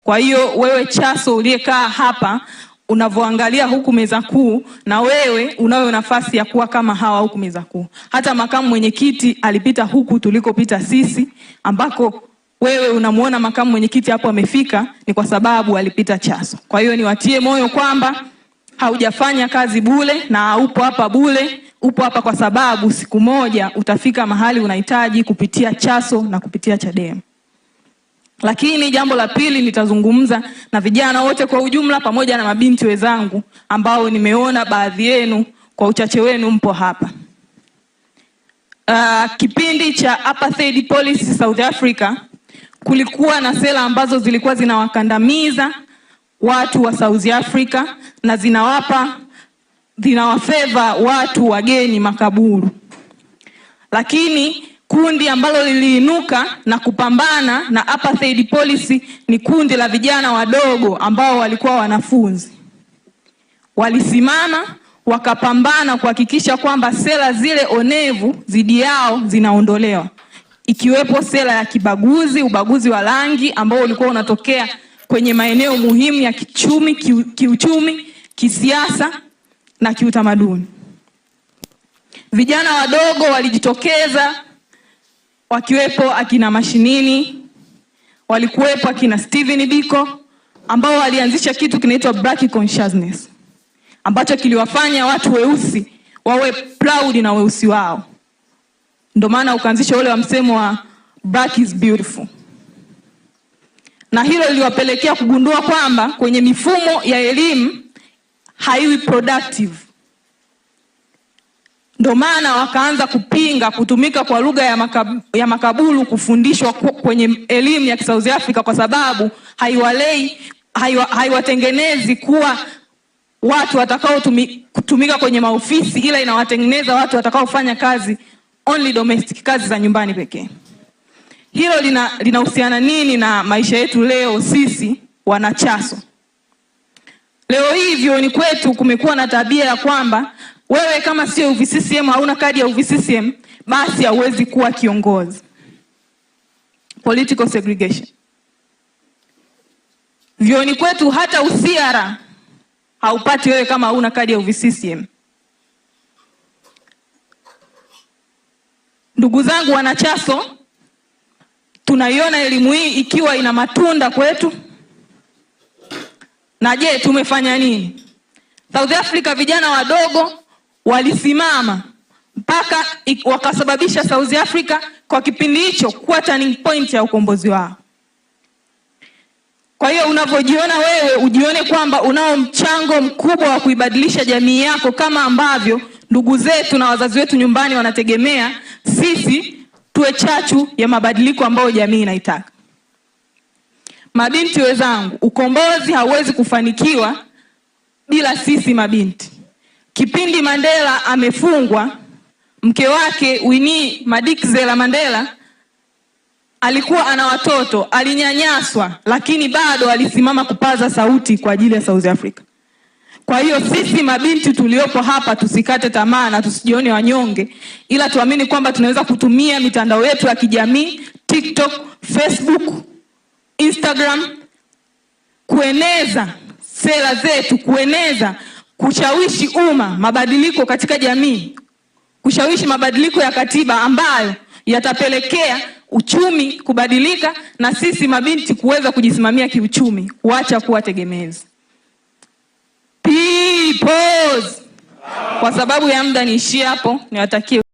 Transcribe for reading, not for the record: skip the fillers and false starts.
Kwa hiyo wewe Chaso uliyekaa hapa unavyoangalia huku meza kuu, na wewe unayo nafasi ya kuwa kama hawa huku meza kuu. Hata makamu mwenyekiti alipita huku tulikopita sisi, ambako wewe unamuona makamu mwenyekiti hapo amefika, ni kwa sababu alipita Chaso. Kwa hiyo niwatie moyo kwamba haujafanya kazi bure na upo hapa bure. Upo hapa kwa sababu siku moja utafika mahali unahitaji kupitia Chaso na kupitia Chadema. Lakini jambo la pili, nitazungumza na vijana wote kwa ujumla pamoja na mabinti wenzangu ambao nimeona baadhi yenu kwa uchache wenu mpo hapa. Kipindi cha apartheid policy South Africa, kulikuwa na sera ambazo zilikuwa zinawakandamiza watu wa South Africa na zinawafeva watu wageni makaburu. Lakini kundi ambalo liliinuka na kupambana na apartheid policy ni kundi la vijana wadogo ambao walikuwa wanafunzi. Walisimama wakapambana kuhakikisha kwamba sera zile onevu dhidi yao zinaondolewa, ikiwepo sera ya kibaguzi, ubaguzi wa rangi ambao ulikuwa unatokea kwenye maeneo muhimu ya kiuchumi, kisiasa na kiutamaduni. Vijana wadogo walijitokeza, wakiwepo akina Mashinini, walikuwepo akina Steven Biko, ambao walianzisha kitu kinaitwa Black Consciousness, ambacho kiliwafanya watu weusi wawe proud na weusi wao. Ndio maana ukaanzisha ule wa msemo wa Black is beautiful. Na hilo liliwapelekea kugundua kwamba kwenye mifumo ya elimu haiwi productive. Ndio maana wakaanza kupinga kutumika kwa lugha ya makaburu kufundishwa kwenye elimu ya South Africa, kwa sababu haiwatengenezi kuwa watu watakao kutumika kwenye maofisi, ila inawatengeneza watu watakao fanya kazi only domestic, kazi za nyumbani pekee. Hilo linahusiana nini na maisha yetu leo sisi wana Chaso? Leo hii vyuoni kwetu kumekuwa na tabia ya kwamba wewe kama sio UVCCM, hauna kadi ya UVCCM, basi hauwezi kuwa kiongozi. Political segregation. Vyuoni kwetu hata usiara haupati wewe kama hauna kadi ya UVCCM. Ndugu zangu wana Chaso, tunaiona elimu hii ikiwa ina matunda kwetu. Na je, tumefanya nini? South Africa vijana wadogo walisimama mpaka wakasababisha South Africa kwa kipindi hicho kuwa turning point ya ukombozi wao. Kwa hiyo unavyojiona wewe, ujione kwamba unao mchango mkubwa wa kuibadilisha jamii yako, kama ambavyo ndugu zetu na wazazi wetu nyumbani wanategemea sisi tuwe chachu ya mabadiliko ambayo jamii inaitaka. Mabinti wenzangu, ukombozi hauwezi kufanikiwa bila sisi mabinti. Kipindi Mandela amefungwa, mke wake Winnie Madikizela Mandela alikuwa ana watoto, alinyanyaswa, lakini bado alisimama kupaza sauti kwa ajili ya South Africa. Kwa hiyo sisi mabinti tuliopo hapa tusikate tamaa na tusijione wanyonge, ila tuamini kwamba tunaweza kutumia mitandao yetu ya kijamii, TikTok, Facebook, Instagram, kueneza sera zetu, kushawishi umma mabadiliko katika jamii, kushawishi mabadiliko ya katiba ambayo yatapelekea uchumi kubadilika na sisi mabinti kuweza kujisimamia kiuchumi, kuacha kuwa tegemezi. Peoples. Kwa sababu ya muda niishie hapo, niwatakie